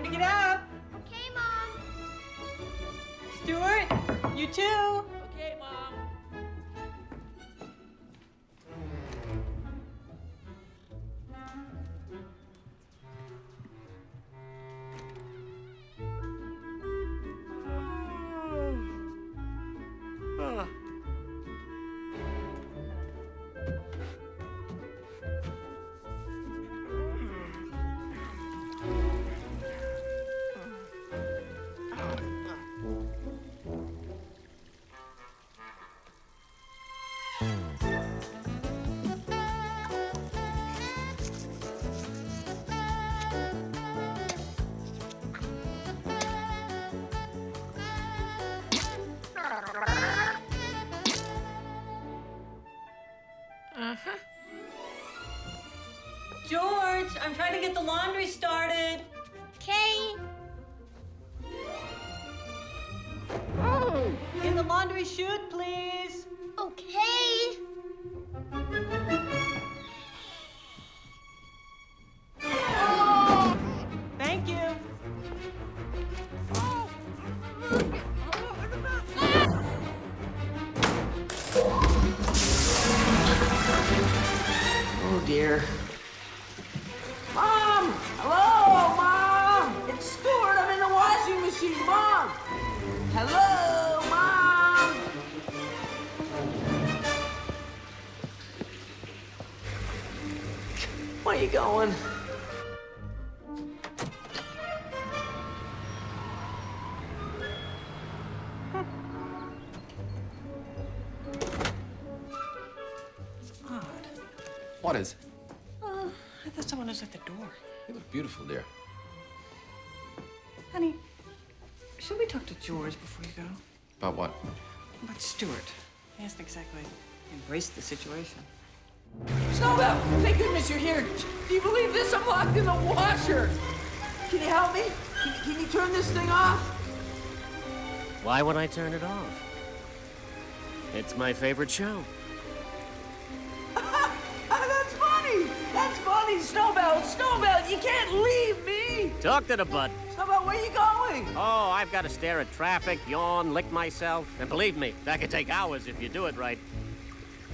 to get up. Okay, Mom. Stuart, you too. Okay, Mom. George, I'm trying to get the laundry started. Okay. In the laundry chute, please. Okay. Thank you. Oh, dear. Mom! Hello, Mom! It's Stuart. I'm in the washing machine, Mom! Hello, Mom! Where you going? What is? I thought someone was at the door. You look beautiful, dear. Honey, should we talk to George before you go? About what? About Stuart. He hasn't exactly embraced the situation. Snowbell! Thank goodness you're here. Do you believe this? I'm locked in the washer. Can you help me? Can you turn this thing off? Why would I turn it off? It's my favorite show. That's funny! That's funny, Snowbell! Snowbell, you can't leave me! Talk to the bud. Snowbell, where are you going? Oh, I've got to stare at traffic, yawn, lick myself. And believe me, that could take hours if you do it right.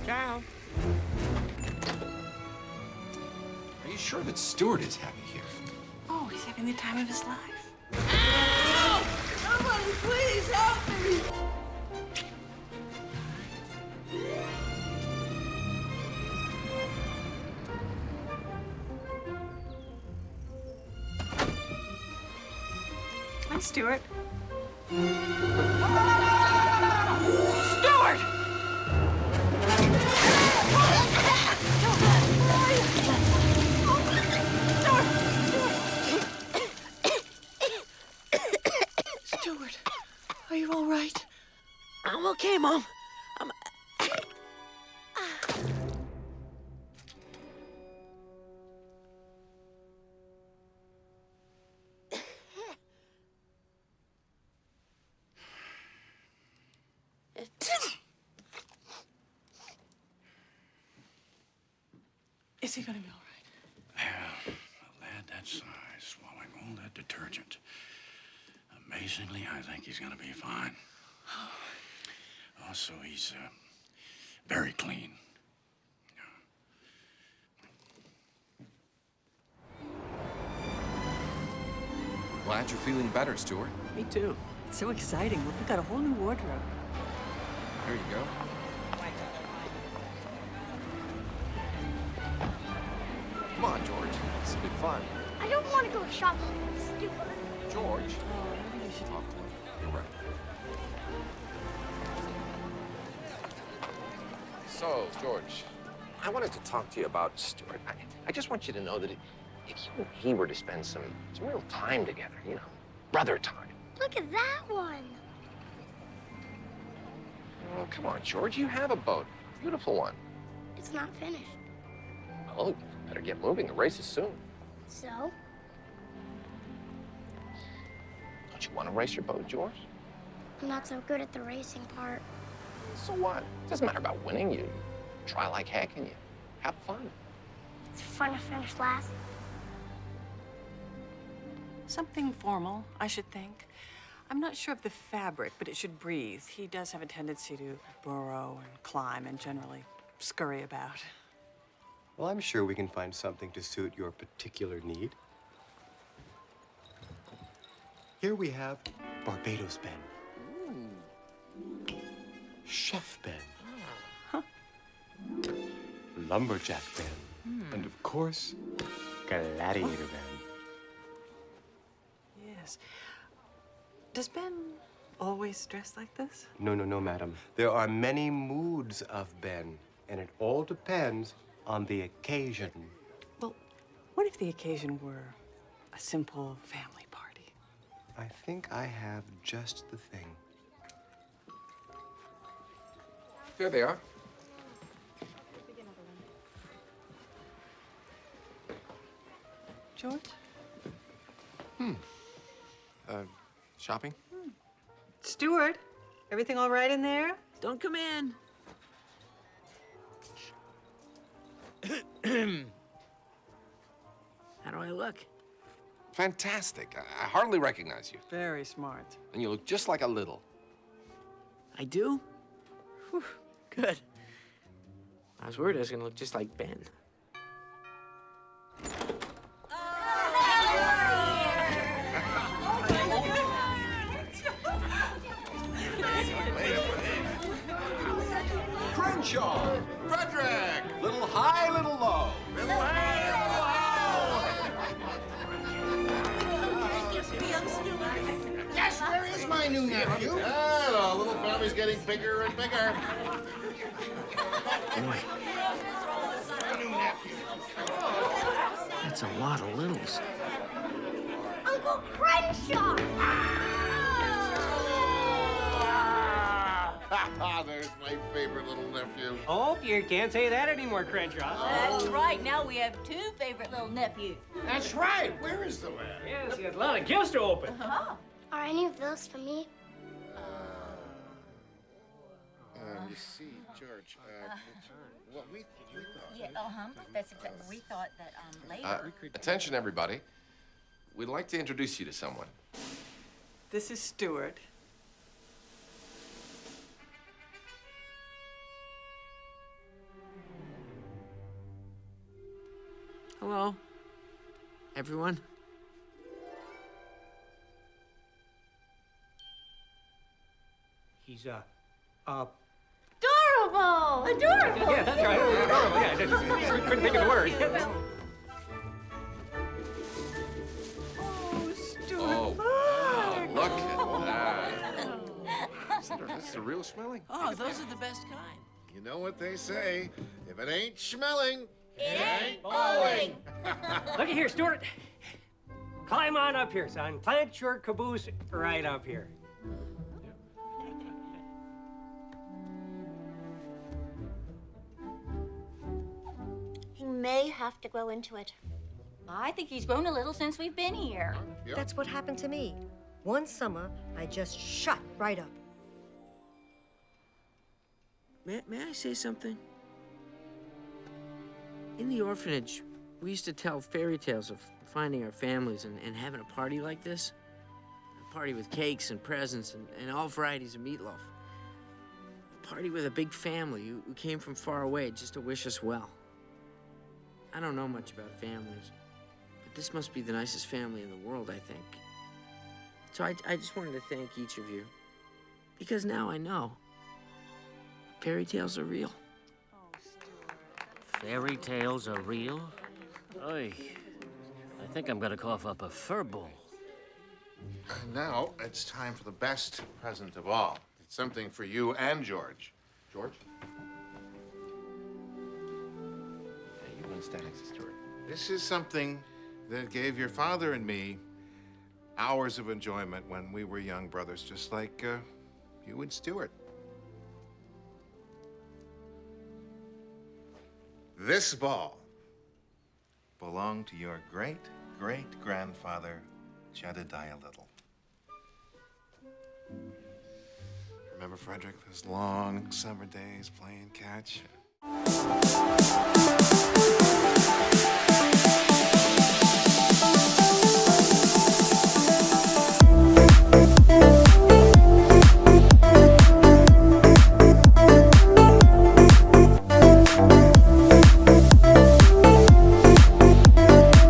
Ciao. Are you sure that Stuart is happy here? Oh, he's having the time of his life. Ow! Somebody please help me! Hi, Stuart. Stuart! Stuart, are you all right? I'm okay, Mom. Is he gonna be all right? A lad that size swallowing all that detergent. Amazingly, I think he's gonna be fine. Also, he's very clean. Glad you're feeling better, Stuart. Me too. It's so exciting. We've got a whole new wardrobe. Here you go. Come on, George. This will be fun. I don't want to go shopping with Stuart. George. Maybe you should talk to him. You're right. So, George, I wanted to talk to you about Stuart. I just want you to know that if you and he were to spend some real time together, you know, brother time. Look at that one. Oh, come on, George. You have a boat. Beautiful one. It's not finished. Well, you better get moving. The race is soon. So? Don't you want to race your boat, George? I'm not so good at the racing part. So what? It doesn't matter about winning. You try like heck and you have fun. It's fun to finish last. Something formal, I should think. I'm not sure of the fabric, but it should breathe. He does have a tendency to burrow and climb and generally scurry about. Well, I'm sure we can find something to suit your particular need. Here we have Barbados Ben. Chef Ben. Lumberjack Ben. And of course, Gladiator Ben. Yes. Does Ben always dress like this? No, madam. There are many moods of Ben, and it all depends on the occasion. Well, what if the occasion were a simple family party? I think I have just the thing. There they are. George? Shopping? Stuart, everything all right in there? Don't come in. How do I look? Fantastic. I hardly recognize you. Very smart. And you look just like a Little. I do? Whew, good. I was worried I was gonna look just like Ben. Crenshaw! Frederick! Little high, little low. Little high, Yes, where is my new nephew? The little family's getting bigger and bigger. Boy. That's a lot of littles. Uncle Crenshaw! There's my favorite little nephew. Oh, you can't say that anymore, Crenshaw. That's right. Now we have two favorite little nephews. That's right. Where is the man? Yes, he has a lot of gifts to open. Are any of those for me? You see, George, what we thought. Yeah, That's exactly. We thought that later. Attention, everybody. We'd like to introduce you to someone. This is Stuart. Hello, everyone. He's, Adorable! yeah, that's right. Adorable, yeah, couldn't think of the word. Oh, Stuart. Oh, wow. Look at that. This is a real smelling. Oh, those are the best kind. You know what they say. If it ain't schmelling, It ain't bowling. Looky here, Stuart. Climb on up here, son. Plant your caboose right up here. He may have to grow into it. I think he's grown a little since we've been here. Yep. That's what happened to me. One summer, I just shut right up. May I say something? In the orphanage, we used to tell fairy tales of finding our families and having a party like this. A party with cakes and presents and all varieties of meatloaf. A party with a big family who came from far away just to wish us well. I don't know much about families, but this must be the nicest family in the world, I think. So I just wanted to thank each of you, because now I know fairy tales are real. Fairy tales are real? Oy, I think I'm gonna cough up a fur ball. Now it's time for the best present of all. It's something for you and George. George? Hey, you understand this story. This is something that gave your father and me hours of enjoyment when we were young brothers, just like you and Stuart. This ball belonged to your great-great-grandfather, Jedediah Little. Remember, Frederick, those long summer days playing catch?